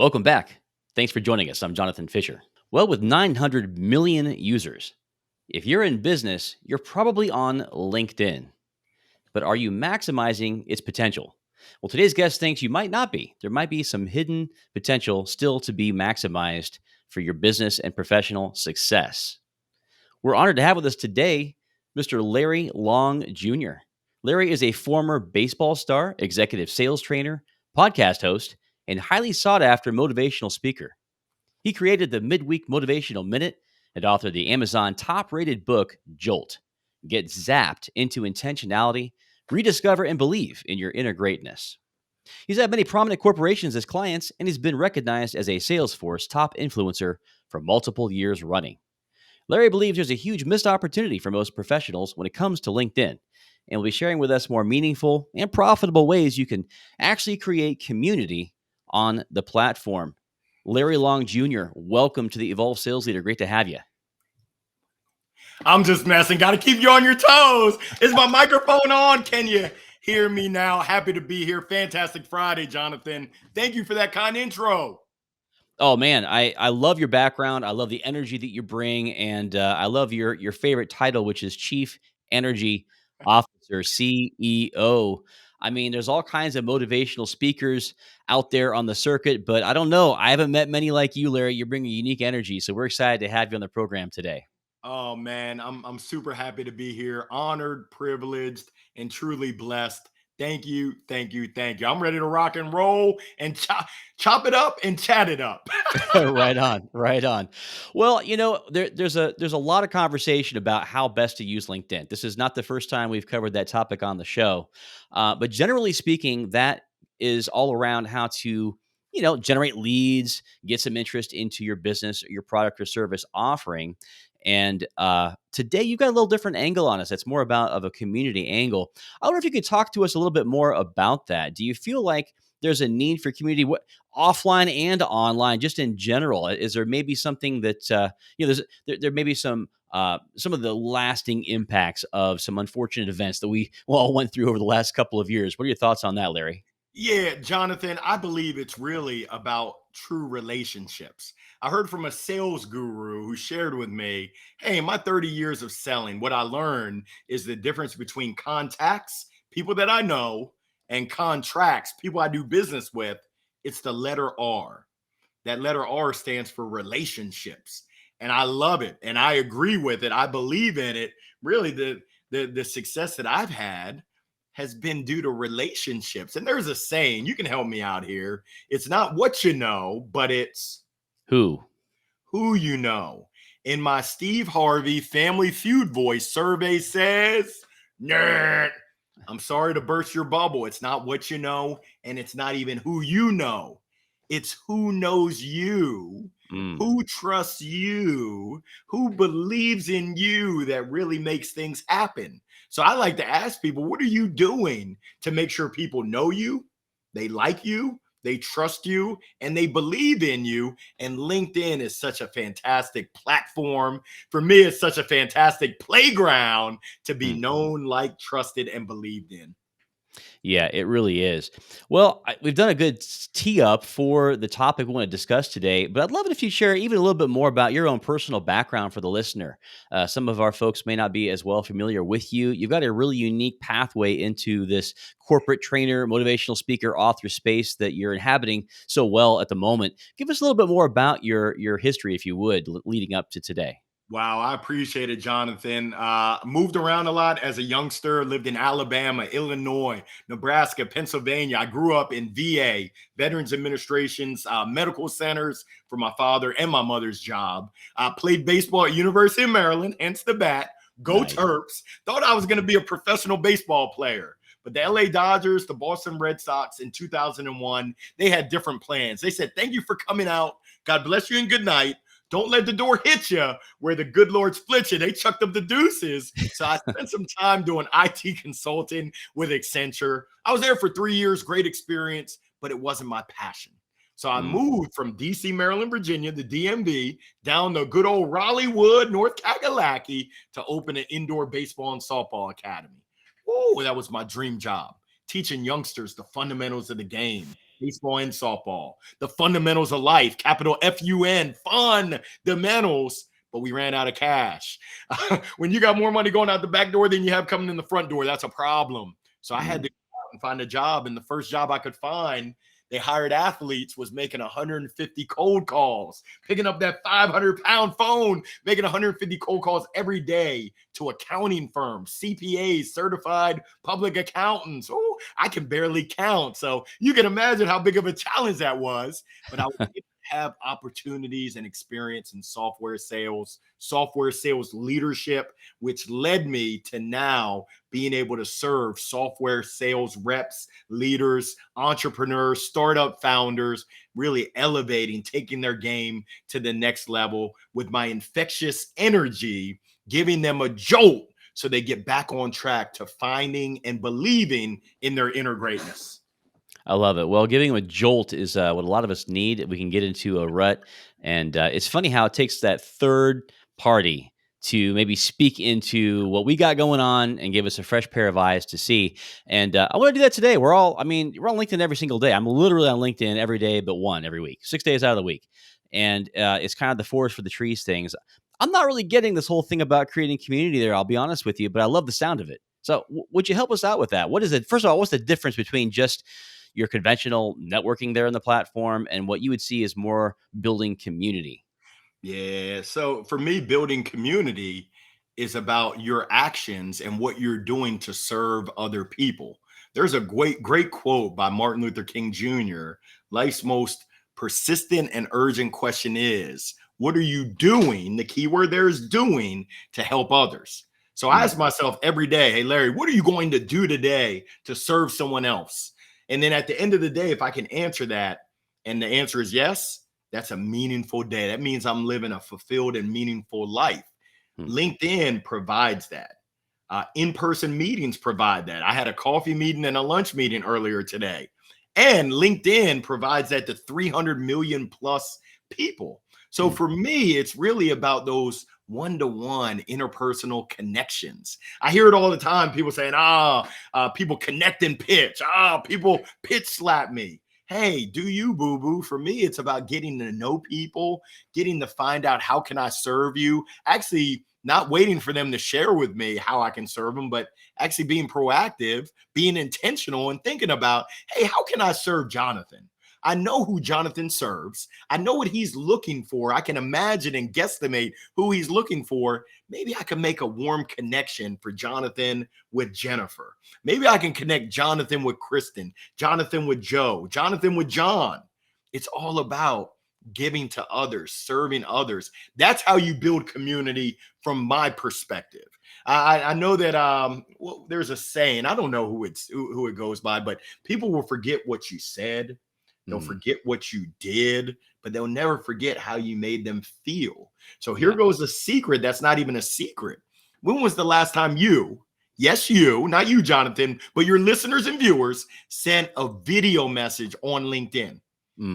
Welcome back. Thanks for joining us. I'm Jonathan Fisher. Well, with 900 million users, if you're in business, you're probably on LinkedIn. But are you maximizing its potential? Well, today's guest thinks you might not be. There might be some hidden potential still to be maximized for your business and professional success. We're honored to have with us today Mr. Larry Long Jr. Larry is a former baseball star, executive sales trainer, podcast host, and highly sought after motivational speaker. He created the Midweek Motivational Minute and authored the Amazon top rated book, Jolt. Get zapped into intentionality, rediscover and believe in your inner greatness. He's had many prominent corporations as clients, and he's been recognized as a Salesforce top influencer for multiple years running. Larry believes there's a huge missed opportunity for most professionals when it comes to LinkedIn, and will be sharing with us more meaningful and profitable ways you can actually create community on the platform. Larry Long Jr., welcome to the Evolve Sales Leader. Great to have you. I'm just messing. Got to keep you on your toes. Is my microphone on? Can you hear me now? Happy to be here. Fantastic Friday, Jonathan. Thank you for that kind intro. Oh, man, I love your background. I love the energy that you bring, and I love your favorite title, which is Chief Energy Officer, CEO. I mean, there's all kinds of motivational speakers out there on the circuit, but I don't know. I haven't met many like you, Larry. You bring a unique energy, so we're excited to have you on the program today. Oh man, I'm super happy to be here. Honored, privileged, and truly blessed. Thank you, thank you, thank you. I'm ready to rock and roll and chop it up and chat it up. Right on, right on. Well, there's a lot of conversation about how best to use LinkedIn. This is not the first time we've covered that topic on the show, but generally speaking, that is all around how to generate leads, get some interest into your business, your product or service offering. And today you've got a little different angle on us. It's more about of a community angle. I wonder if you could talk to us a little bit more about that. Do you feel like there's a need for community? Offline and online, just in general? Is there maybe something that there may be some of the lasting impacts of some unfortunate events that we all went through over the last couple of years? What are your thoughts on that, Larry? Yeah, Jonathan, I believe it's really about true relationships. I heard from a sales guru who shared with me, hey, in my 30 years of selling, what I learned is the difference between contacts, people that I know, and contracts, people I do business with. It's the letter R. That letter R stands for relationships. And I love it. And I agree with it. I believe in it. Really, the success that I've had has been due to relationships. And there's a saying, you can help me out here. It's not what you know, but it's Who you know. In my Steve Harvey Family Feud voice, survey says, nerd. I'm sorry to burst your bubble. It's not what you know, and it's not even who you know. It's who knows you, who trusts you, who believes in you that really makes things happen. So I like to ask people, what are you doing to make sure people know you, they like you, they trust you, and they believe in you? And LinkedIn is such a fantastic platform. For me, it's such a fantastic playground to be known, liked, trusted, and believed in. Yeah, it really is. Well, we've done a good tee up for the topic we want to discuss today, but I'd love it if you share even a little bit more about your own personal background for the listener. Some of our folks may not be as well familiar with you. You've got a really unique pathway into this corporate trainer, motivational speaker, author space that you're inhabiting so well at the moment. Give us a little bit more about your history, if you would, leading up to today. Wow, I appreciate it, Jonathan. Moved around a lot as a youngster, lived in Alabama, Illinois, Nebraska, Pennsylvania. I grew up in VA, Veterans Administration's medical centers for my father and my mother's job. I played baseball at University of Maryland, hence the bat. Go Nice. Terps. Thought I was going to be a professional baseball player. But the LA Dodgers, the Boston Red Sox in 2001, they had different plans. They said, thank you for coming out. God bless you and good night. Don't let the door hit you where the good Lord split you. They chucked up the deuces. So I spent some time doing IT consulting with Accenture. I was there for 3 years, great experience, but it wasn't my passion. So I moved from DC, Maryland, Virginia, the DMV, down to good old Raleighwood, North Kakalaki, to open an indoor baseball and softball academy. Oh, that was my dream job, teaching youngsters the fundamentals of the game. baseball and softball. The fundamentals of life, capital FUN, fundamentals. But we ran out of cash. When you got more money going out the back door than you have coming in the front door, that's a problem. So I had Mm. to go out and find a job. And the first job I could find, they hired athletes, was making 150 cold calls, picking up that 500-pound phone, making 150 cold calls every day to accounting firms, CPAs, certified public accountants. Oh, I can barely count. So you can imagine how big of a challenge that was. But I was able to have opportunities and experience in software sales leadership, which led me to now being able to serve software sales reps, leaders, entrepreneurs, startup founders, really elevating, taking their game to the next level with my infectious energy, giving them a jolt so they get back on track to finding and believing in their inner greatness. I love it. Well, giving them a jolt is what a lot of us need. We can get into a rut. And it's funny how it takes that third party to maybe speak into what we got going on and give us a fresh pair of eyes to see. And I want to do that today. We're on LinkedIn every single day. I'm literally on LinkedIn every day but one every week, 6 days out of the week. And it's kind of the forest for the trees things. I'm not really getting this whole thing about creating community there, I'll be honest with you, but I love the sound of it. So would you help us out with that? What is it? First of all, what's the difference between just your conventional networking there on the platform and what you would see as more building community? Yeah. So for me, building community is about your actions and what you're doing to serve other people. There's a great quote by Martin Luther King Jr. Life's most persistent and urgent question is, what are you doing? The key word there is doing to help others. So I Mm, ask myself every day, hey, Larry, what are you going to do today to serve someone else? And then at the end of the day, if I can answer that and the answer is yes, that's a meaningful day. That means I'm living a fulfilled and meaningful life. mm, LinkedIn provides that. In-person meetings provide that. I had a coffee meeting and a lunch meeting earlier today. And LinkedIn provides that to 300 million plus people. So mm. for me, it's really about those one-to-one interpersonal connections. I hear it all the time. People saying, people connect and pitch. People pitch slap me. Hey, do you, boo boo? For me, it's about getting to know people, getting to find out how can I serve you. Actually, not waiting for them to share with me how I can serve them, but actually being proactive, being intentional, and thinking about, hey, how can I serve Jonathan? I know who Jonathan serves. I know what he's looking for. I can imagine and guesstimate who he's looking for. Maybe I can make a warm connection for Jonathan with Jennifer. Maybe I can connect Jonathan with Kristen, Jonathan with Joe, Jonathan with John. It's all about giving to others, serving others. That's how you build community from my perspective. I know that there's a saying, I don't know who it goes by, but people will forget what you said. They'll Mm, forget what you did, but they'll never forget how you made them feel. So here yeah. goes a secret that's not even a secret. When was the last time you, yes, you, not you, Jonathan, but your listeners and viewers sent a video message on LinkedIn?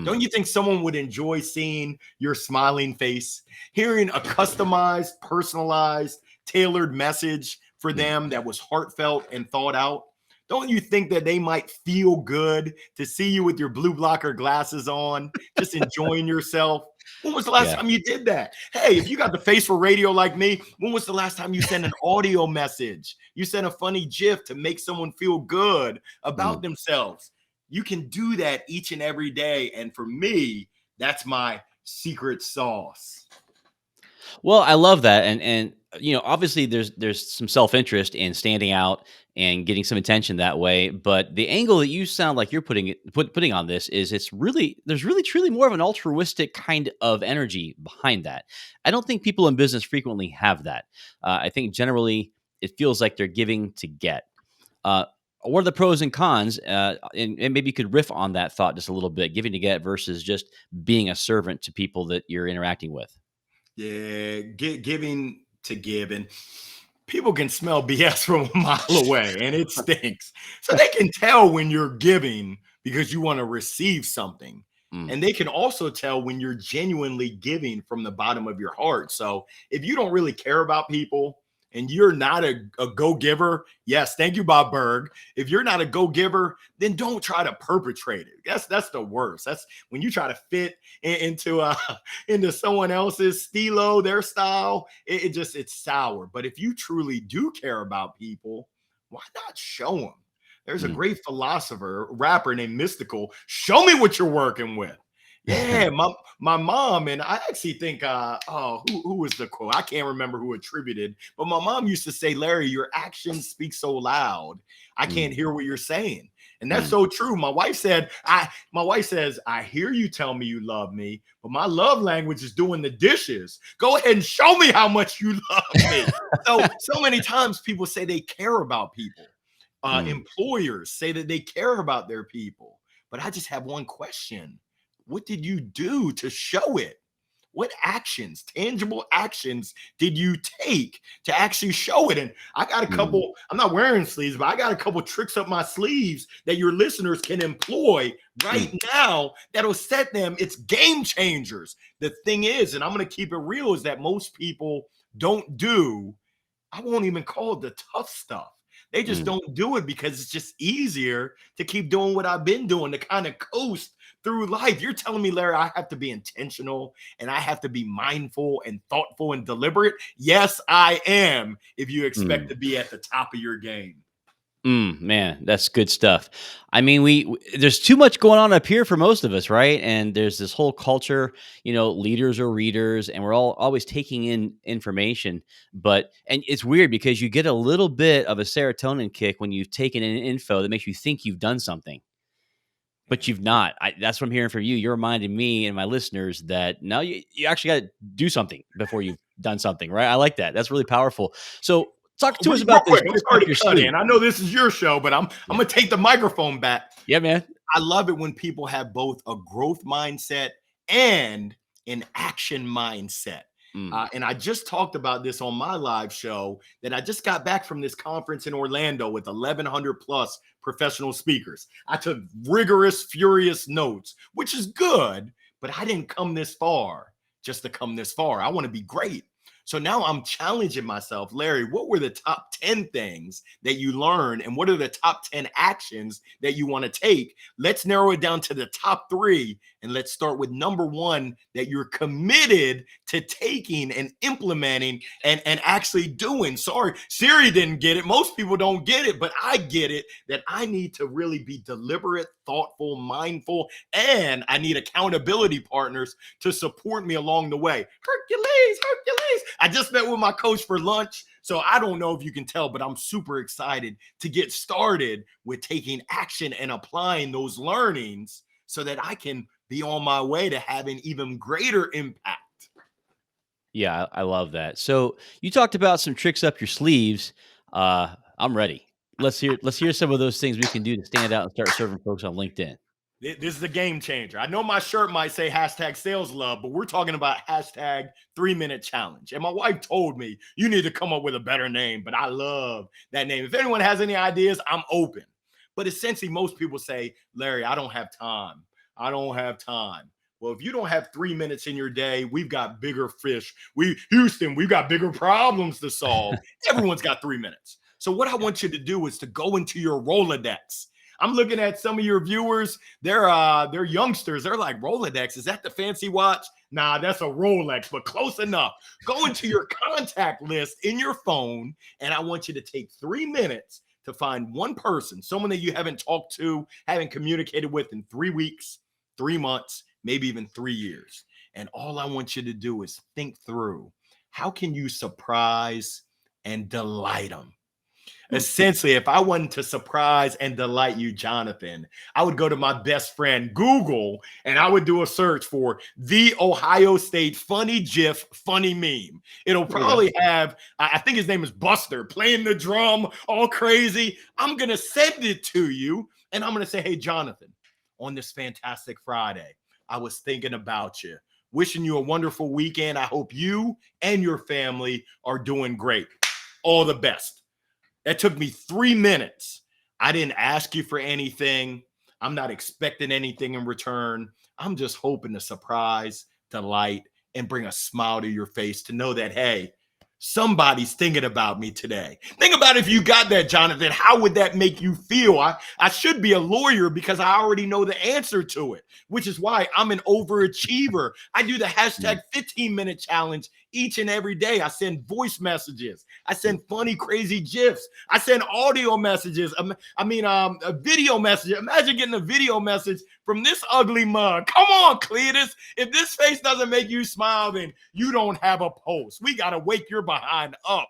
Don't Mm, you think someone would enjoy seeing your smiling face, hearing a customized, personalized, tailored message for mm. them that was heartfelt and thought out? Don't you think that they might feel good to see you with your blue blocker glasses on, just enjoying yourself? When was the last Yeah. time you did that? Hey, if you got the face for radio like me, when was the last time you sent an audio message? You sent a funny GIF to make someone feel good Mm. about themselves. You can do that each and every day. And for me, that's my secret sauce. Well, I love that, and obviously there's some self interest in standing out and getting some attention that way. But the angle that you sound like you're putting on this is there's really truly more of an altruistic kind of energy behind that. I don't think people in business frequently have that. I think generally it feels like they're giving to get. Uh, what are the pros and cons? And maybe you could riff on that thought just a little bit, giving to get versus just being a servant to people that you're interacting with. Yeah, giving to give. And people can smell BS from a mile away and it stinks. So they can tell when you're giving because you want to receive something. Mm, And they can also tell when you're genuinely giving from the bottom of your heart. So if you don't really care about people and you're not a go-giver, yes, thank you, Bob Berg. If you're not a go-giver, then don't try to perpetrate it. That's the worst. That's when you try to fit into into someone else's stilo, their style. It's sour. But if you truly do care about people, why not show them? There's a Mm. great philosopher, rapper named Mystical. Show me what you're working with. Yeah, my mom, and I actually think who was the quote? I can't remember who attributed, but my mom used to say, Larry, your actions speak so loud, I can't Mm. hear what you're saying. And that's Mm. so true. My wife says, I hear you tell me you love me, but my love language is doing the dishes. Go ahead and show me how much you love me. So many times people say they care about people. Mm. Employers say that they care about their people. But I just have one question. What did you do to show it? What actions, tangible actions, did you take to actually show it? And I got a Mm. couple, I'm not wearing sleeves, but I got a couple tricks up my sleeves that your listeners can employ right Mm. now that'll set them. It's game changers. The thing is, and I'm going to keep it real, is that most people don't do, I won't even call it the tough stuff. They just Mm. don't do it because it's just easier to keep doing what I've been doing to kind of coast through life. You're telling me, Larry, I have to be intentional and I have to be mindful and thoughtful and deliberate. Yes, I am. If you expect Mm. to be at the top of your game. Man, that's good stuff. I mean, there's too much going on up here for most of us, right? And there's this whole culture, leaders are readers, and we're all always taking in information. And it's weird because you get a little bit of a serotonin kick when you've taken in info that makes you think you've done something, but you've not. That's what I'm hearing from you. You're reminding me and my listeners that now you actually got to do something before you've done something, right? I like that. That's really powerful. So talk to us Real about this quick, I'm tricks sorry up to your cut in. sleeve. I know this is your show, but I'm Yeah. gonna take the microphone back. Yeah, man. I love it when people have both a growth mindset and an action mindset. Mm. And I just talked about this on my live show that I just got back from this conference in Orlando with 1,100 plus professional speakers. I took rigorous, furious notes, which is good, but I didn't come this far just to come this far. I want to be great. So now I'm challenging myself, Larry, what were the top 10 things that you learned? And what are the top 10 actions that you want to take? Let's narrow it down to the top 3. And let's start with number 1 that you're committed to taking and implementing and actually doing. Sorry, Siri didn't get it. Most people don't get it, but I get it that I need to really be deliberate, thoughtful, mindful, and I need accountability partners to support me along the way. Hercules. I just met with my coach for lunch. So I don't know if you can tell, but I'm super excited to get started with taking action and applying those learnings so that I can be on my way to having even greater impact. Yeah, I love that. So you talked about some tricks up your sleeves. I'm ready. Let's hear some of those things we can do to stand out and start serving folks on LinkedIn. This is a game changer. I know my shirt might say hashtag sales love, but we're talking about hashtag 3-minute challenge. And my wife told me you need to come up with a better name, but I love that name. If anyone has any ideas, I'm open. But essentially, most people say, Larry, I don't have time. I don't have time. Well, if you don't have 3 minutes in your day, we've got bigger fish. Houston, we've got bigger problems to solve. Everyone's got 3 minutes. So what I want you to do is to go into your Rolodex. I'm looking at some of your viewers. They're youngsters. They're like, Rolodex, is that the fancy watch? Nah, that's a Rolex, but close enough. Go into your contact list in your phone, and I want you to take 3 minutes to find one person, someone that you haven't talked to, haven't communicated with in 3 weeks, 3 months, maybe even 3 years. And all I want you to do is think through, how can you surprise and delight them? Essentially, if I wanted to surprise and delight you, Jonathan, I would go to my best friend Google and I would do a search for the Ohio State funny GIF, funny meme. It'll probably have, I think his name is Buster, playing the drum all crazy. I'm going to send it to you and I'm going to say, hey, Jonathan, on this fantastic Friday, I was thinking about you. Wishing you a wonderful weekend. I hope you and your family are doing great. All the best. That took me 3 minutes. I didn't ask you for anything. I'm not expecting anything in return. I'm just hoping to surprise, delight, and bring a smile to your face to know that, hey, Somebody's thinking about me today. Think about if you got that, Jonathan. How would that make you feel? I should be a lawyer because I already know the answer to it, which is why I'm an overachiever. I do the hashtag 15-minute challenge each and every day. I send voice messages. I send funny, crazy GIFs. I send audio messages. A video message. Imagine getting a video message from this ugly mug. Come on, Cletus. If this face doesn't make you smile, then you don't have a pulse. We got to wake your behind up.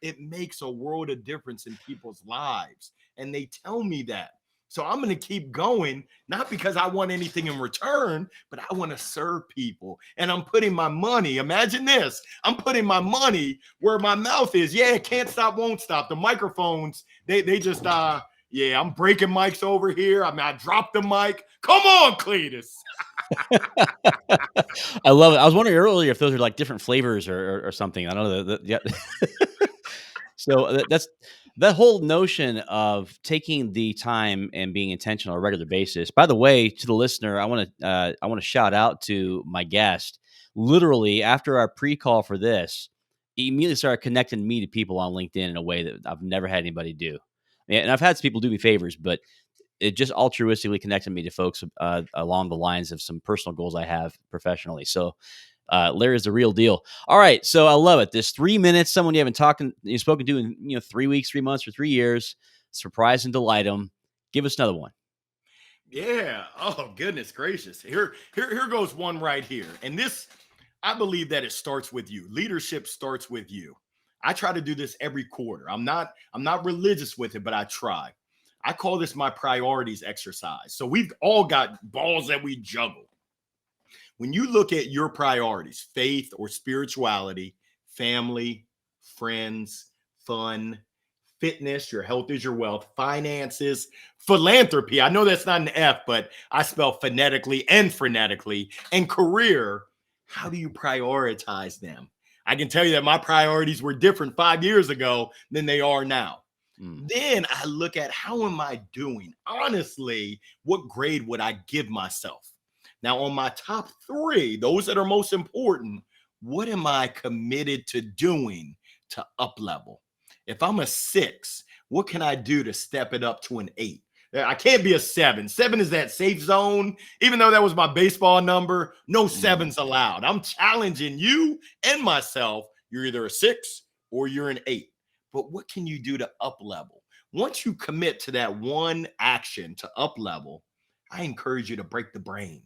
It makes a world of difference in people's lives. And they tell me that. So I'm going to keep going, not because I want anything in return, but I want to serve people. And I'm putting my money, imagine this, I'm putting my money where my mouth is. Yeah, can't stop, won't stop. The microphones, they just, yeah, I'm breaking mics over here. I dropped the mic. Come on, Cletus. I love it. I was wondering earlier if those are like different flavors or something. I don't know. Yeah. So that's that whole notion of taking the time and being intentional on a regular basis. By the way, to the listener, I want to shout out to my guest. Literally, after our pre-call for this, he immediately started connecting me to people on LinkedIn in a way that I've never had anybody do. And I've had some people do me favors, but it just altruistically connected me to folks along the lines of some personal goals I have professionally. So Larry's the real deal. All right. So I love it. This 3 minutes, someone you've spoken to in 3 weeks, 3 months, or 3 years, surprise and delight them. Give us another one. Yeah. Oh, goodness gracious. Here goes one right here. And this, I believe that it starts with you. Leadership starts with you. I try to do this every quarter. I'm not religious with it, but I try. I call this my priorities exercise. So we've all got balls that we juggle. When you look at your priorities, faith or spirituality, family, friends, fun, fitness, your health is your wealth, finances, philanthropy. I know that's not an F, but I spell phonetically and frenetically, and career. How do you prioritize them? I can tell you that my priorities were different 5 years ago than they are now. Then I look at how am I doing? Honestly, what grade would I give myself? Now, on my top 3, those that are most important, what am I committed to doing to up level? If I'm a 6, what can I do to step it up to an 8? I can't be a 7. 7 is that safe zone. Even though that was my baseball number, no 7s allowed. I'm challenging you and myself. You're either a 6 or you're an 8. But what can you do to up level? Once you commit to that one action to up level, I encourage you to break the brain.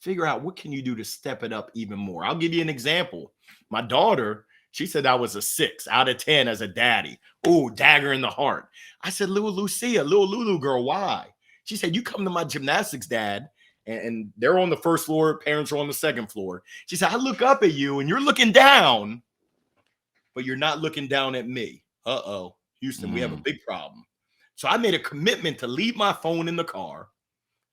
Figure out what can you do to step it up even more. I'll give you an example. My daughter, she said I was a 6 out of 10 as a daddy. Oh, dagger in the heart. I said, little Lulu girl, why? She said, you come to my gymnastics, dad, and they're on the first floor. Parents are on the second floor. She said, I look up at you and you're looking down, but you're not looking down at me. Uh-oh, Houston, we have a big problem. So I made a commitment to leave my phone in the car.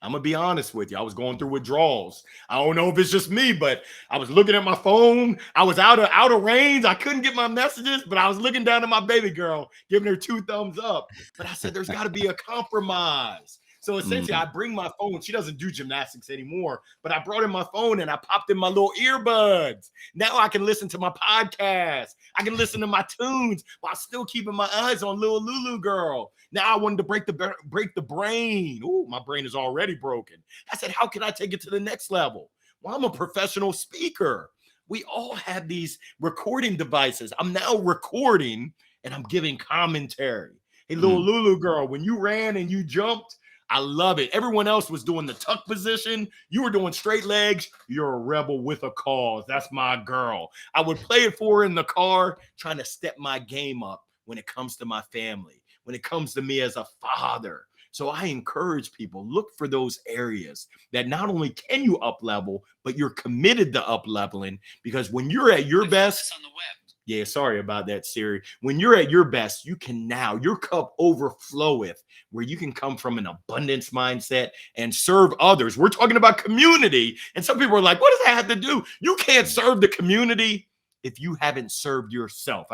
I'm going to be honest with you. I was going through withdrawals. I don't know if it's just me, but I was looking at my phone. I was out of range. I couldn't get my messages, but I was looking down at my baby girl, giving her 2 thumbs up. But I said, there's got to be a compromise. So essentially, I bring my phone. She doesn't do gymnastics anymore, but I brought in my phone and I popped in my little earbuds. Now I can listen to my podcast. I can listen to my tunes while still keeping my eyes on little Lulu girl. Now I wanted to break the brain. Ooh, my brain is already broken. I said, how can I take it to the next level? Well, I'm a professional speaker. We all have these recording devices. I'm now recording and I'm giving commentary. Hey, little Lulu girl, when you ran and you jumped, I love it. Everyone else was doing the tuck position. You were doing straight legs. You're a rebel with a cause. That's my girl. I would play it for her in the car, trying to step my game up when it comes to my family, when it comes to me as a father. So I encourage people, look for those areas that not only can you up level, but you're committed to up leveling, because when you're at your best on the web. Yeah, sorry about that, Siri. When you're at your best, you can now, your cup overfloweth, where you can come from an abundance mindset and serve others. We're talking about community. And some people are like, what does that have to do? You can't serve the community if you haven't served yourself.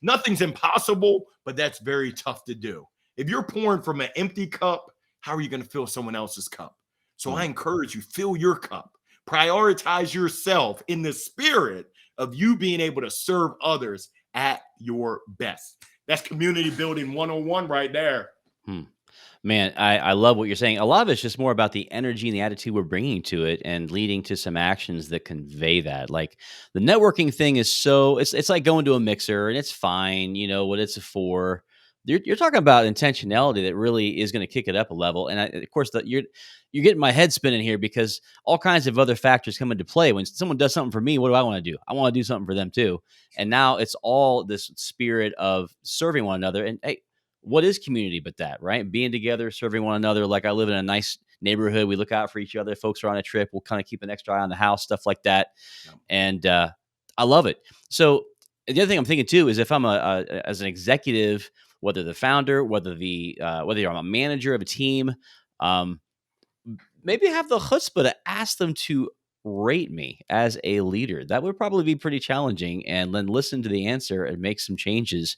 Nothing's impossible, but that's very tough to do. If you're pouring from an empty cup, how are you going to fill someone else's cup? So I encourage you, fill your cup. Prioritize yourself in the spirit of you being able to serve others at your best. That's community building 101 right there. Hmm. Man, I love what you're saying. A lot of it's just more about the energy and the attitude we're bringing to it and leading to some actions that convey that. Like the networking thing is so it's like going to a mixer and it's fine, you know what it's for. You're talking about intentionality that really is going to kick it up a level. And of course, you're getting my head spinning here because all kinds of other factors come into play. When someone does something for me, what do I want to do? I want to do something for them too. And now it's all this spirit of serving one another. And hey, what is community but that, right? Being together, serving one another. Like I live in a nice neighborhood. We look out for each other. Folks are on a trip. We'll kind of keep an extra eye on the house, stuff like that. Yeah. And I love it. So the other thing I'm thinking too is if I'm as an executive, whether the founder, whether I'm a manager of a team, um, maybe have the chutzpah to ask them to rate me as a leader. That would probably be pretty challenging. And then listen to the answer and make some changes.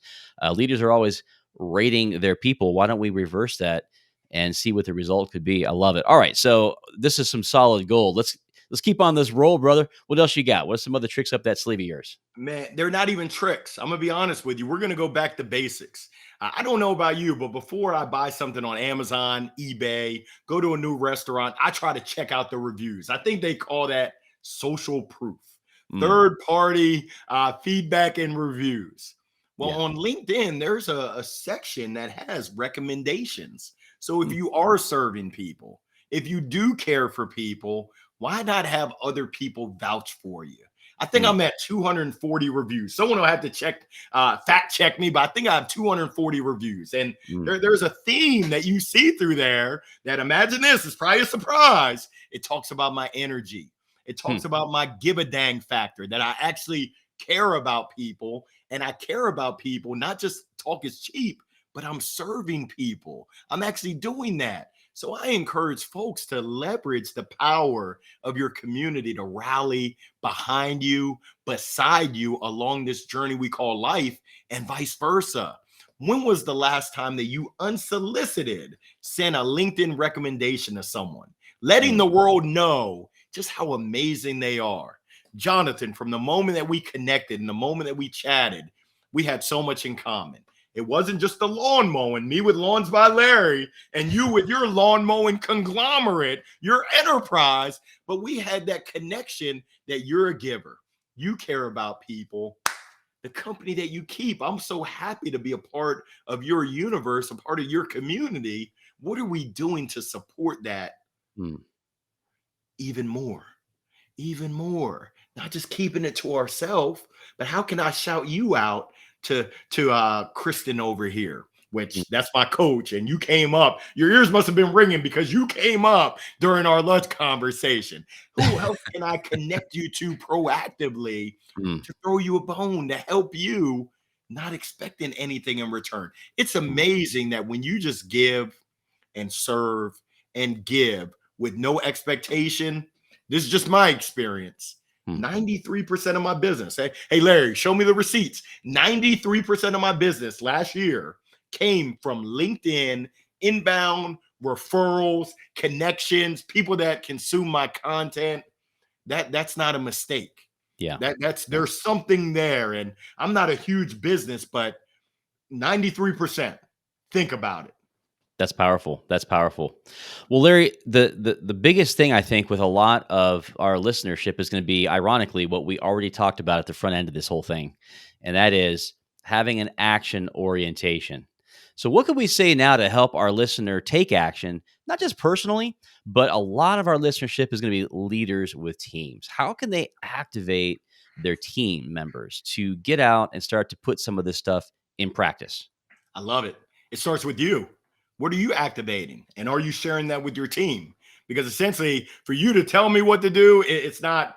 Leaders are always rating their people. Why don't we reverse that and see what the result could be? I love it. All right, so this is some solid gold. Let's keep on this roll, brother. What else you got? What's some other tricks up that sleeve of yours? Man, they're not even tricks. I'm gonna be honest with you. We're gonna go back to basics. I don't know about you, but before I buy something on Amazon, eBay, go to a new restaurant, I try to check out the reviews. I think they call that social proof, Mm, third party feedback and reviews. Well, yeah. on LinkedIn, there's a section that has recommendations. So if Mm, you are serving people, if you do care for people, why not have other people vouch for you? I think mm, I'm at 240 reviews. Someone will have to fact check me, but I think I have 240 reviews. And mm, there's a theme that you see through there that, imagine this, is probably a surprise. It talks about my energy. It hmm, talks about my give a dang factor, that I actually care about people, and I care about people, not just talk is cheap, but I'm serving people. I'm actually doing that. So I encourage folks to leverage the power of your community to rally behind you, beside you along this journey we call life, and vice versa. When was the last time that you unsolicited sent a LinkedIn recommendation to someone, letting mm. the world know just how amazing they are? Jonathan, from the moment that we connected and the moment that we chatted, we had so much in common. It wasn't just the lawn mowing, me with Lawns by Larry, and you with your lawn mowing conglomerate, your enterprise, but we had that connection that you're a giver. You care about people. The company that you keep, I'm so happy to be a part of your universe, a part of your community. What are we doing to support that Mm. even more? Even more, not just keeping it to ourselves, but how can I shout you out to Kristen over here, Mm. which that's my coach, and you came up, your ears must have been ringing because you came up during our lunch conversation. Who else can I connect you to proactively Mm. to throw you a bone, to help you, not expecting anything in return? It's Mm. amazing that when you just give and serve and give with no expectation. This is just my experience. Mm. 93% of my business. Hey, Larry, show me the receipts. 93% of my business last year came from LinkedIn, inbound referrals, connections, people that consume my content. That's not a mistake. Yeah. That's Yeah. there's something there. And I'm not a huge business, but 93%. Think about it. That's powerful. That's powerful. Well, Larry, the biggest thing I think with a lot of our listenership is going to be, ironically, what we already talked about at the front end of this whole thing, and that is having an action orientation. So, what could we say now to help our listener take action, not just personally, but a lot of our listenership is going to be leaders with teams. How can they activate their team members to get out and start to put some of this stuff in practice? I love it. It starts with you. What are you activating? And are you sharing that with your team? Because essentially, for you to tell me what to do, it's not.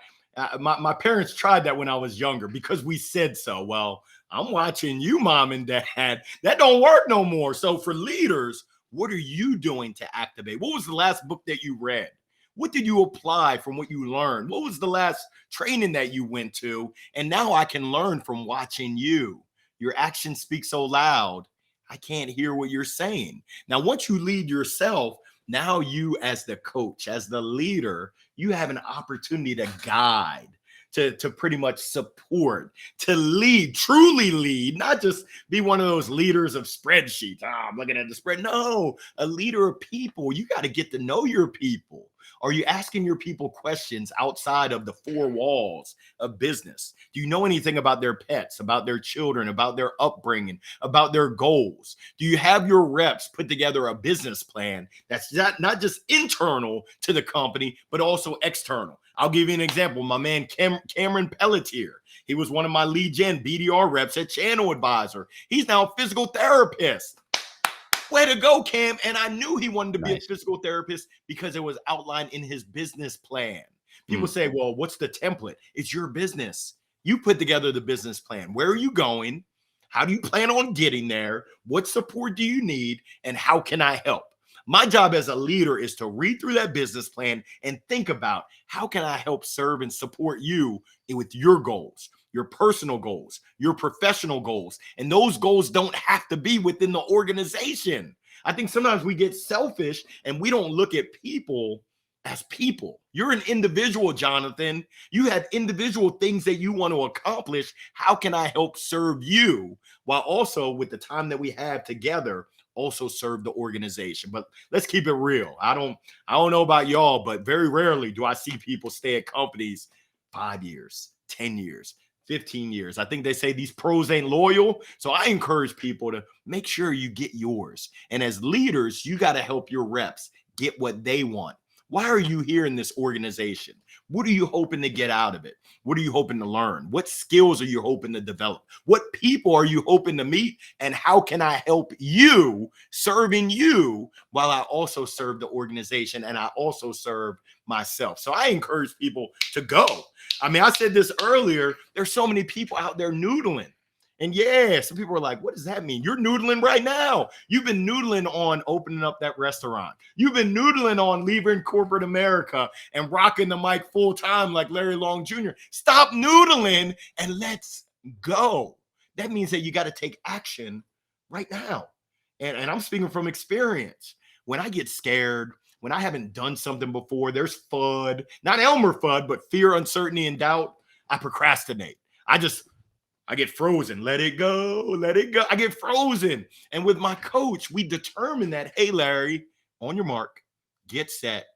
My parents tried that when I was younger because we said so. Well, I'm watching you, mom and dad. That don't work no more. So for leaders, what are you doing to activate? What was the last book that you read? What did you apply from what you learned? What was the last training that you went to? And now I can learn from watching you. Your actions speak so loud, I can't hear what you're saying. Now, once you lead yourself, now you, as the coach, as the leader, you have an opportunity to guide, to pretty much support, to lead, truly lead, not just be one of those leaders of spreadsheets. I'm looking at the spread. No, a leader of people. You got to get to know your people. Are you asking your people questions outside of the four walls of business? Do you know anything about their pets, about their children, about their upbringing, about their goals? Do you have your reps put together a business plan that's not just internal to the company, but also external? I'll give you an example. My man Cameron Pelletier, he was one of my lead gen BDR reps at Channel Advisor. He's now a physical therapist. Way to go, Cam. And I knew he wanted to be a physical therapist because it was outlined in his business plan. People say, well, what's the template? It's your business. You put together the business plan. Where are you going? How do you plan on getting there? What support do you need? And how can I help? My job as a leader is to read through that business plan and think about how can I help serve and support you with your goals, your personal goals, your professional goals. And those goals don't have to be within the organization. I think sometimes we get selfish and we don't look at people as people. You're an individual, Jonathan. You have individual things that you want to accomplish. How can I help serve you while also, with the time that we have together, also serve the organization? But let's keep it real. I don't know about y'all, but very rarely do I see people stay at companies 5 years, 10 years, 15 years. I think they say these pros ain't loyal. So I encourage people to make sure you get yours. And as leaders, you got to help your reps get what they want. Why are you here in this organization? What are you hoping to get out of it? What are you hoping to learn? What skills are you hoping to develop? What people are you hoping to meet? And how can I help you serving you while I also serve the organization and I also serve myself? So I encourage people to go. I mean, I said this earlier. There's so many people out there noodling. And yeah, some people are like, what does that mean? You're noodling right now. You've been noodling on opening up that restaurant. You've been noodling on leaving corporate America and rocking the mic full time like Larry Long Jr. Stop noodling and let's go. That means that you got to take action right now. And I'm speaking from experience. When I get scared, when I haven't done something before, there's FUD, not Elmer FUD, but fear, uncertainty, and doubt. I procrastinate. I get frozen. Let it go. Let it go. I get frozen. And with my coach, we determine that, hey, Larry, on your mark, get set,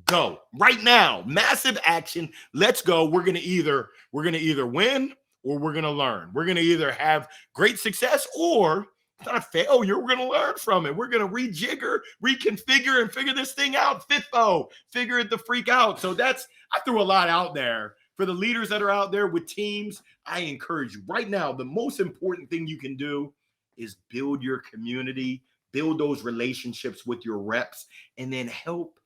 go. Right now, massive action. Let's go. We're gonna either win or we're gonna learn. We're gonna either have great success or not a failure. We're gonna learn from it. We're gonna rejigger, reconfigure, and figure this thing out. FIFO, figure it the freak out. So I threw a lot out there. For the leaders that are out there with teams, I encourage you right now, the most important thing you can do is build your community, build those relationships with your reps, and then help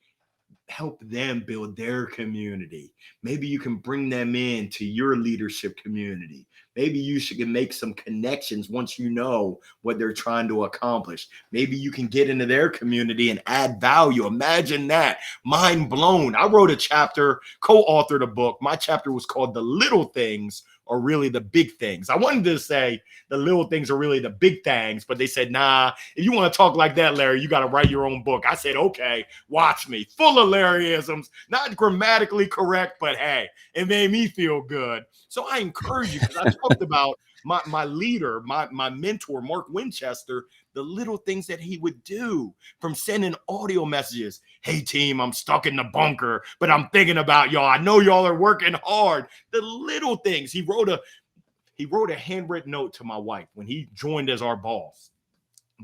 them build their community. Maybe you can bring them into your leadership community. Maybe you should make some connections once you know what they're trying to accomplish. Maybe you can get into their community and add value. Imagine that. Mind blown. I wrote a chapter, co-authored a book. My chapter was called The Little Things Are Really the Big Things. I wanted to say the little things are really the big things, but they said, nah, if you want to talk like that, Larry, you got to write your own book. I said, okay, watch me. Full of Larryisms, not grammatically correct, but hey, it made me feel good. So I encourage you, because I talked about my leader, my mentor, Mark Winchester, the little things that he would do, from sending audio messages. Hey, team, I'm stuck in the bunker, but I'm thinking about y'all. I know y'all are working hard. The little things. He wrote a handwritten note to my wife when he joined as our boss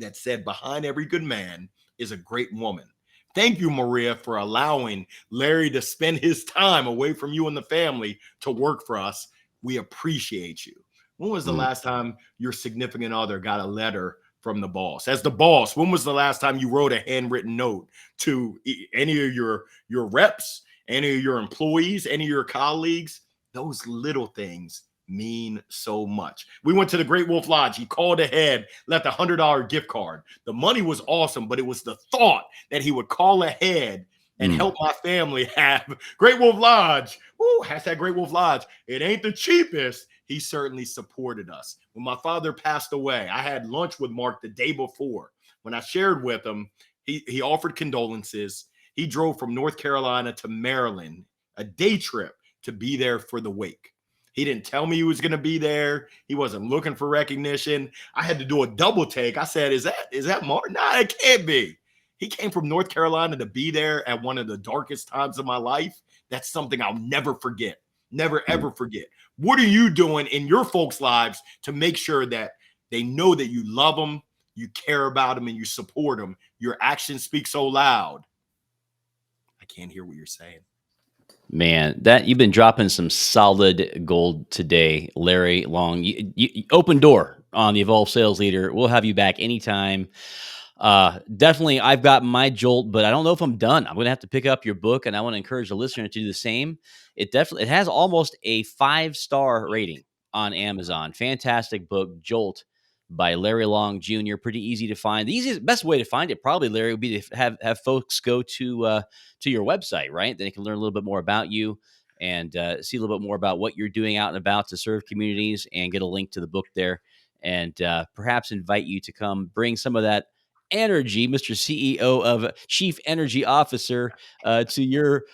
that said, behind every good man is a great woman. Thank you, Maria, for allowing Larry to spend his time away from you and the family to work for us. We appreciate you. When was the last time your significant other got a letter from the boss? As the boss, when was the last time you wrote a handwritten note to any of your reps, any of your employees, any of your colleagues? Those little things mean so much. We went to the Great Wolf Lodge. He called ahead, left $100 gift card. The money was awesome, but it was the thought that he would call ahead and help my family have Great Wolf Lodge. Woo, hashtag Great Wolf Lodge. It ain't the cheapest. He certainly supported us. When my father passed away, I had lunch with Mark the day before. When I shared with him, he offered condolences. He drove from North Carolina to Maryland, a day trip, to be there for the wake. He didn't tell me he was going to be there. He wasn't looking for recognition. I had to do a double take. I said, is that Martin? Nah, it can't be. He came from North Carolina to be there at one of the darkest times of my life. That's something I'll never forget. Never, ever forget. What are you doing in your folks' lives to make sure that they know that you love them, you care about them, and you support them? Your actions speak so loud. I can't hear what you're saying. Man, that you've been dropping some solid gold today, Larry Long. You open door on the Evolve Sales Leader. We'll have you back anytime. Definitely, I've got my jolt, but I don't know if I'm done. I'm going to have to pick up your book, and I want to encourage the listener to do the same. It has almost a 5-star rating on Amazon. Fantastic book, Jolt, by Larry Long Jr. Pretty easy to find. The best way to find it, probably, Larry, would be to have folks go to your website, right? Then they can learn a little bit more about you and see a little bit more about what you're doing out and about to serve communities, and get a link to the book there, and perhaps invite you to come bring some of that energy, Mr. CEO of Chief Energy Officer, to your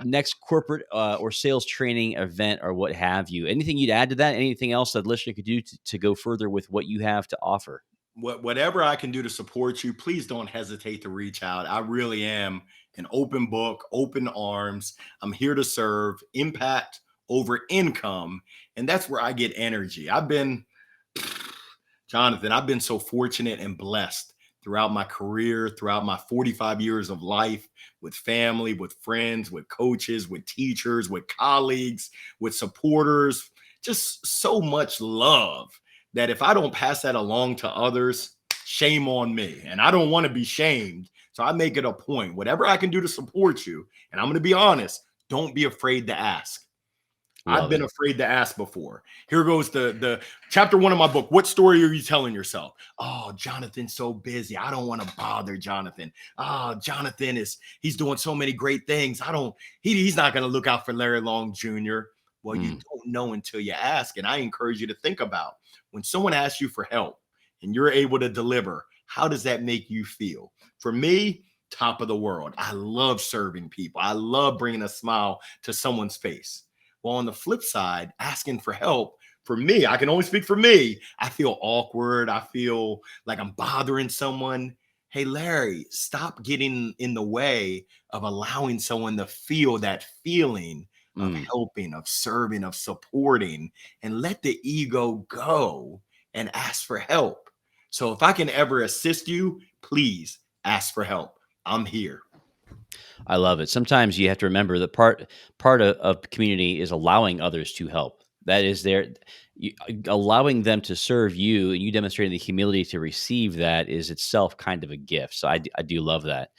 next corporate or sales training event or what have you. Anything you'd add to that? Anything else that listener could do to go further with what you have to offer? Whatever I can do to support you, please don't hesitate to reach out. I really am an open book, open arms. I'm here to serve, impact over income. And that's where I get energy. Jonathan, I've been so fortunate and blessed throughout my career, throughout my 45 years of life, with family, with friends, with coaches, with teachers, with colleagues, with supporters, just so much love that if I don't pass that along to others, shame on me. And I don't want to be shamed. So I make it a point, whatever I can do to support you. And I'm going to be honest, don't be afraid to ask. I've been afraid to ask before. Here goes the chapter 1 of my book. What story are you telling yourself? Oh, Jonathan's so busy. I don't want to bother Jonathan. Oh, Jonathan he's doing so many great things. He's not going to look out for Larry Long Jr. Well, you don't know until you ask. And I encourage you to think about when someone asks you for help and you're able to deliver, how does that make you feel? For me, top of the world. I love serving people. I love bringing a smile to someone's face. Well, on the flip side, asking for help, for me, I can only speak for me. I feel awkward. I feel like I'm bothering someone. Hey, Larry, stop getting in the way of allowing someone to feel that feeling of helping, of serving, of supporting, and let the ego go and ask for help. So if I can ever assist you, please ask for help. I'm here. I love it. Sometimes you have to remember that part of community is allowing others to help. That is allowing them to serve you, and you demonstrating the humility to receive that is itself kind of a gift. So I do love that.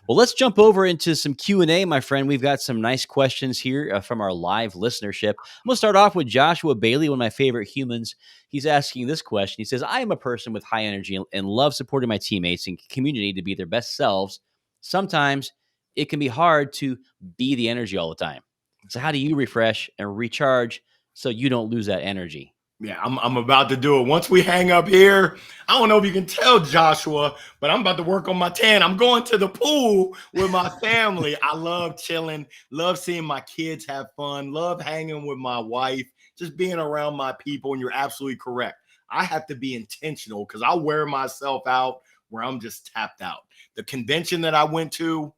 Well, let's jump over into some Q&A, my friend. We've got some nice questions here from our live listenership. I'm going to start off with Joshua Bailey, one of my favorite humans. He's asking this question. He says, I am a person with high energy and love supporting my teammates and community to be their best selves. Sometimes it can be hard to be the energy all the time. So how do you refresh and recharge so you don't lose that energy? Yeah, I'm about to do it. Once we hang up here, I don't know if you can tell, Joshua, but I'm about to work on my tan. I'm going to the pool with my family. I love chilling, love seeing my kids have fun, love hanging with my wife, just being around my people. And you're absolutely correct. I have to be intentional because I wear myself out where I'm just tapped out. The convention that I went to,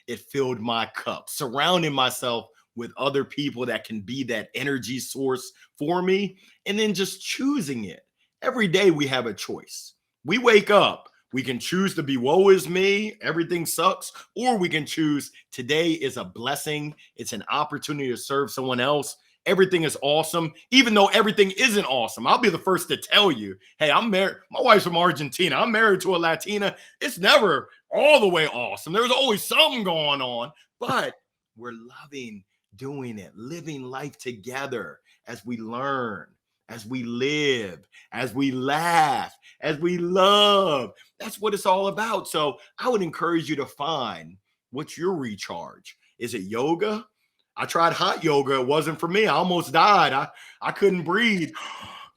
it filled my cup. Surrounding myself with other people that can be that energy source for me, and then just choosing it. Every day we have a choice. We wake up, we can choose to be woe is me, everything sucks, or we can choose today is a blessing. It's an opportunity to serve someone else. Everything is awesome, even though everything isn't awesome. I'll be the first to tell you, hey, I'm married. My wife's from Argentina. I'm married to a Latina. It's never all the way awesome. There's always something going on, but we're loving doing it, living life together as we learn, as we live, as we laugh, as we love. That's what it's all about. So I would encourage you to find what's your recharge. Is it yoga? I tried hot yoga. It wasn't for me. I almost died. I couldn't breathe.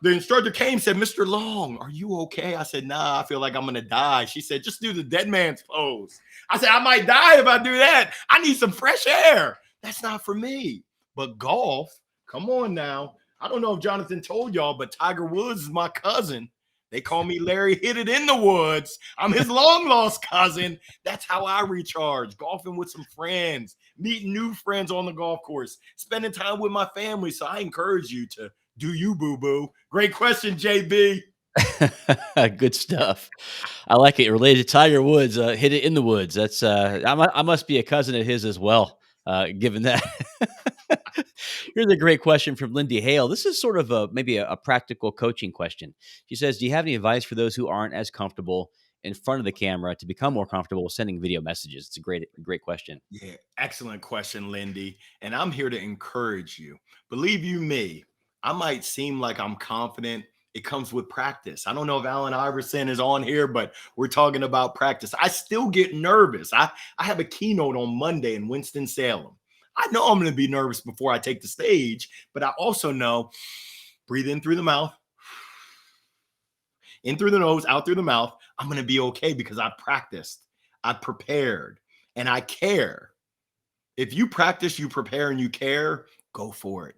The instructor came and said, Mr. Long, are you okay? I said, nah, I feel like I'm going to die. She said, just do the dead man's pose. I said, I might die if I do that. I need some fresh air. That's not for me. But golf, come on now. I don't know if Jonathan told y'all, but Tiger Woods is my cousin. They call me Larry Hit It in the Woods. I'm his long lost cousin. That's how I recharge. Golfing with some friends, meeting new friends on the golf course, spending time with my family. So I encourage you to do you, boo boo. Great question, JB. Good stuff. I like it. Related to Tiger Woods, hit it in the woods. That's I must be a cousin of his as well. Given that, here's a great question from Lindy Hale. This is sort of maybe a practical coaching question. She says, "Do you have any advice for those who aren't as comfortable in front of the camera to become more comfortable sending video messages?" It's a great question. Yeah, excellent question, Lindy. And I'm here to encourage you. Believe you me, I might seem like I'm confident. It comes with practice. I don't know if Allen Iverson is on here, but we're talking about practice. I still get nervous. I have a keynote on Monday in Winston-Salem. I know I'm going to be nervous before I take the stage, but I also know breathe in through the mouth, in through the nose, out through the mouth. I'm going to be okay because I practiced, I prepared, and I care. If you practice, you prepare, and you care, go for it.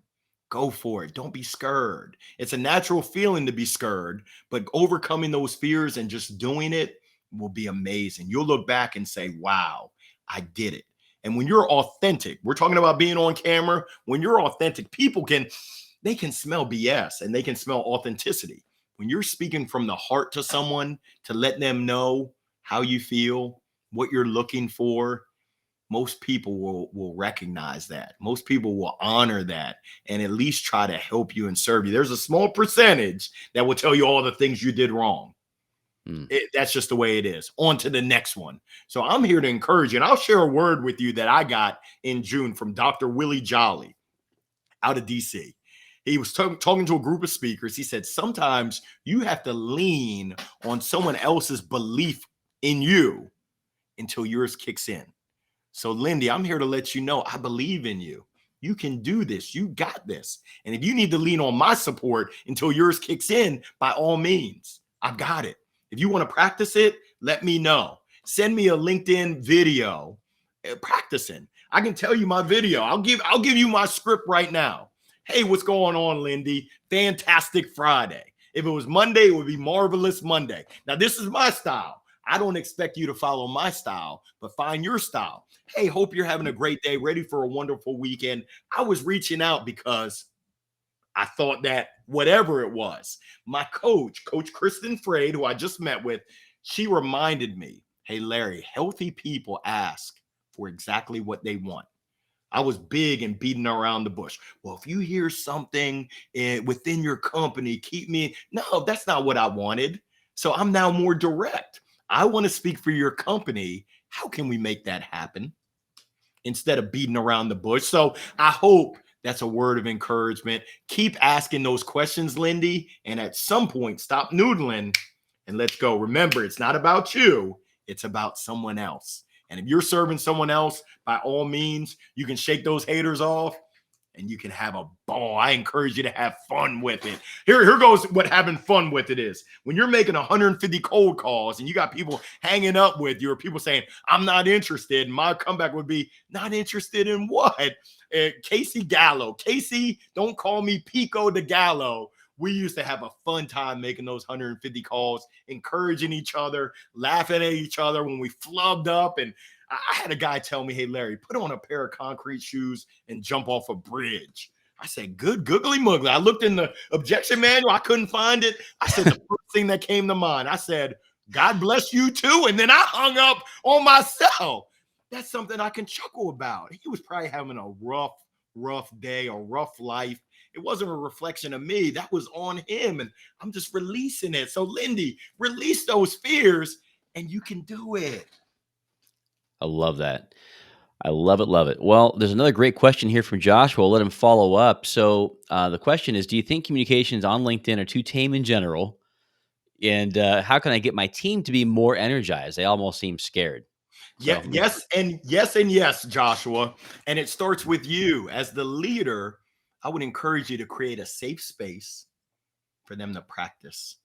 Go for it. Don't be scared. It's a natural feeling to be scared, but overcoming those fears and just doing it will be amazing. You'll look back and say, wow, I did it. And when you're authentic, we're talking about being on camera. When you're authentic, people they can smell BS and they can smell authenticity. When you're speaking from the heart to someone to let them know how you feel, what you're looking for, most people will recognize that. Most people will honor that and at least try to help you and serve you. There's a small percentage that will tell you all the things you did wrong. That's just the way it is. On to the next one. So I'm here to encourage you. And I'll share a word with you that I got in June from Dr. Willie Jolly out of DC. He was talking to a group of speakers. He said, sometimes you have to lean on someone else's belief in you until yours kicks in. So, Lindy, I'm here to let you know I believe in you. You can do this. You got this. And if you need to lean on my support until yours kicks in, by all means, I've got it. If you want to practice it, let me know. Send me a LinkedIn video practicing. I can tell you my video. I'll give you my script right now. Hey, what's going on, Lindy? Fantastic Friday. If it was Monday, it would be Marvelous Monday. Now, this is my style. I don't expect you to follow my style, but find your style. Hey, hope you're having a great day, ready for a wonderful weekend. I was reaching out because I thought that whatever it was, my coach, Coach Kristen Frade, who I just met with, she reminded me, hey, Larry, healthy people ask for exactly what they want. I was big and beating around the bush. Well, if you hear something within your company, keep me. No, that's not what I wanted. So I'm now more direct. I want to speak for your company. How can we make that happen instead of beating around the bush? So I hope that's a word of encouragement. Keep asking those questions, Lindy, and at some point, stop noodling and let's go. Remember, it's not about you. It's about someone else. And if you're serving someone else, by all means, you can shake those haters off and you can have a ball. I encourage you to have fun with it. Here goes what having fun with it is. When you're making 150 cold calls and you got people hanging up with you or people saying, I'm not interested. And my comeback would be, not interested in what? Casey Gallo. Casey, don't call me Pico de Gallo. We used to have a fun time making those 150 calls, encouraging each other, laughing at each other when we flubbed up. And I had a guy tell me, hey, Larry, put on a pair of concrete shoes and jump off a bridge. I said, good googly muggly. I looked in the objection manual. I couldn't find it. I said, the first thing that came to mind, I said, God bless you too. And then I hung up on myself. That's something I can chuckle about. He was probably having a rough day, a rough life. It wasn't a reflection of me. That was on him. And I'm just releasing it. So, Lindy, release those fears and you can do it. I love that. I love it. Love it. Well, there's another great question here from Joshua. We'll let him follow up. So the question is, do you think communications on LinkedIn are too tame in general? And how can I get my team to be more energized? They almost seem scared. Yeah, yes, and yes, Joshua. And it starts with you as the leader. I would encourage you to create a safe space for them to practice,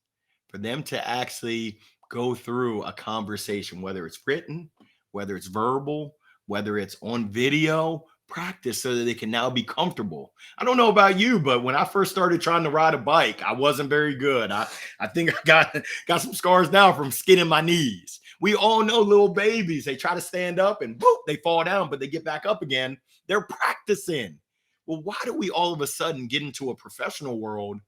for them to actually go through a conversation, whether it's written, whether it's verbal, whether it's on video. Practice so that they can now be comfortable. I don't know about you, but when I first started trying to ride a bike, I wasn't very good. I think I got some scars now from skinning my knees. We all know little babies. They try to stand up and boop, they fall down, but they get back up again. They're practicing. Well, why do we all of a sudden get into a professional world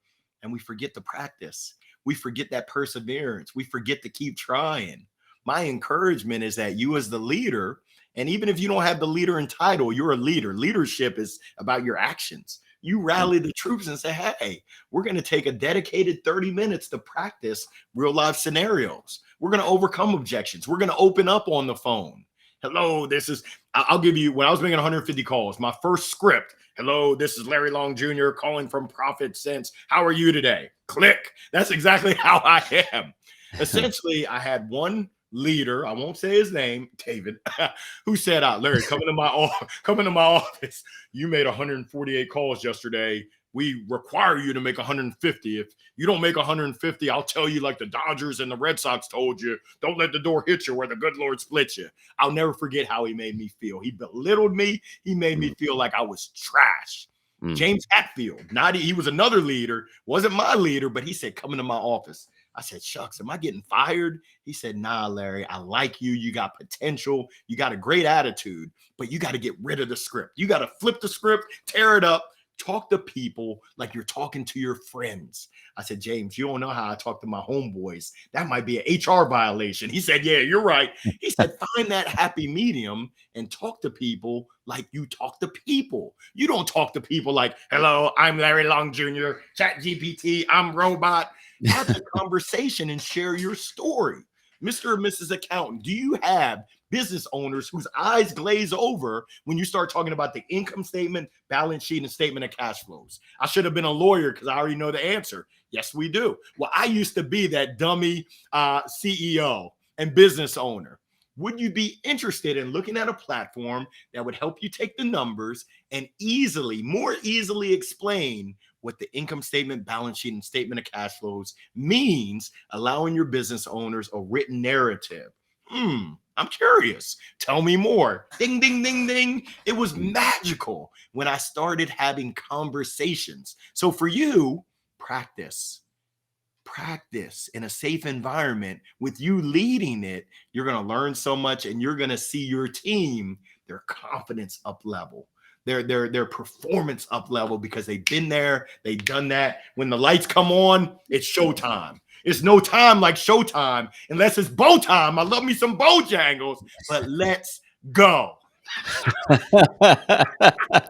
and we forget to practice? We forget that perseverance. We forget to keep trying. My encouragement is that you, as the leader, and even if you don't have the leader in title, you're a leader. Leadership is about your actions. You rally the troops and say, hey, we're going to take a dedicated 30 minutes to practice real life scenarios. We're going to overcome objections. We're going to open up on the phone. Hello, I'll give you, when I was making 150 calls, my first script, hello, this is Larry Long Jr. calling from Profit Sense. How are you today? Click. That's exactly how I am. Essentially, I had one leader, I won't say his name, David, who said, Larry, come into my office. You made 148 calls yesterday. We require you to make 150. If you don't make 150, I'll tell you like the Dodgers and the Red Sox told you, don't let the door hit you where the good Lord split you. I'll never forget how he made me feel. He belittled me. He made me feel like I was trash. James Hatfield, he was another leader, wasn't my leader, but he said, come into my office. I said, shucks, am I getting fired? He said, nah, Larry, I like you. You got potential. You got a great attitude, but you got to get rid of the script. You got to flip the script, tear it up, talk to people like you're talking to your friends. I said, James, you don't know how I talk to my homeboys. That might be an HR violation. He said, yeah, you're right. He said, find that happy medium and talk to people like you talk to people. You don't talk to people like, hello, I'm Larry Long Jr., ChatGPT, I'm robot. Have a conversation and share your story. Mr. or Mrs. Accountant, do you have business owners whose eyes glaze over when you start talking about the income statement, balance sheet, and statement of cash flows? I should have been a lawyer because I already know the answer. Yes, we do. Well, I used to be that dummy CEO and business owner. Would you be interested in looking at a platform that would help you take the numbers and more easily explain what the income statement, balance sheet, and statement of cash flows means, allowing your business owners a written narrative? I'm curious. Tell me more. Ding, ding, ding, ding. It was magical when I started having conversations. So for you, practice in a safe environment with you leading it. You're going to learn so much, and you're going to see your team, their confidence up level, their performance up level, because they've been there, they've done that. When the lights come on, it's showtime. It's no time like showtime unless it's bow time. I love me some Bojangles, but let's go.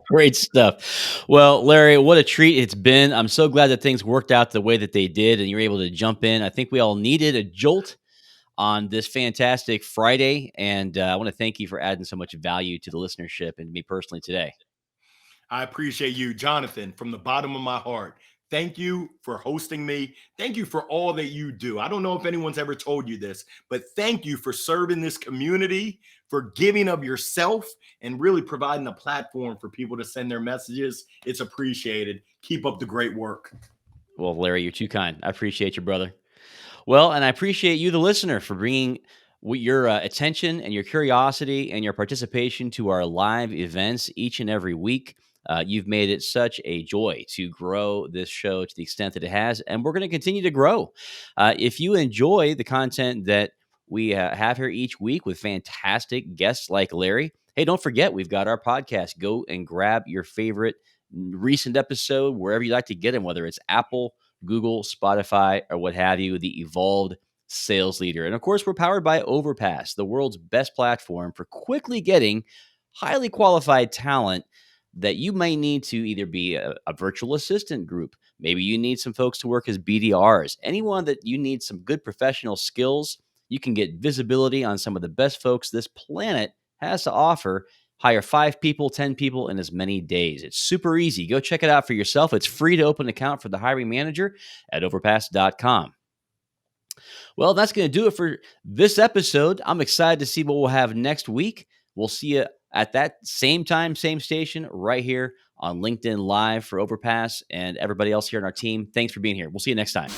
Great stuff. Well, Larry, what a treat it's been. I'm so glad that things worked out the way that they did and you're able to jump in. I think we all needed a jolt on this fantastic Friday. And I want to thank you for adding so much value to the listenership and to me personally today. I appreciate you, Jonathan, from the bottom of my heart. Thank you for hosting me. Thank you for all that you do. I don't know if anyone's ever told you this, but thank you for serving this community, for giving of yourself, and really providing a platform for people to send their messages. It's appreciated. Keep up the great work. Well, Larry, you're too kind. I appreciate you, brother. Well, and I appreciate you, the listener, for bringing your attention and your curiosity and your participation to our live events each and every week. You've made it such a joy to grow this show to the extent that it has, and we're going to continue to grow. If you enjoy the content that we have here each week with fantastic guests like Larry, hey, don't forget, we've got our podcast. Go and grab your favorite recent episode wherever you like to get them, whether it's Apple, Google, Spotify, or what have you, the Evolved Sales Leader. And of course, we're powered by Overpass, the world's best platform for quickly getting highly qualified talent that you may need to either be a virtual assistant group. Maybe you need some folks to work as BDRs. Anyone that you need some good professional skills, you can get visibility on some of the best folks this planet has to offer. Hire 5 people, 10 people in as many days. It's super easy. Go check it out for yourself. It's free to open an account for the hiring manager at overpass.com. Well, that's going to do it for this episode. I'm excited to see what we'll have next week. We'll see you at that same time, same station, right here on LinkedIn Live for Overpass and everybody else here on our team. Thanks for being here. We'll see you next time.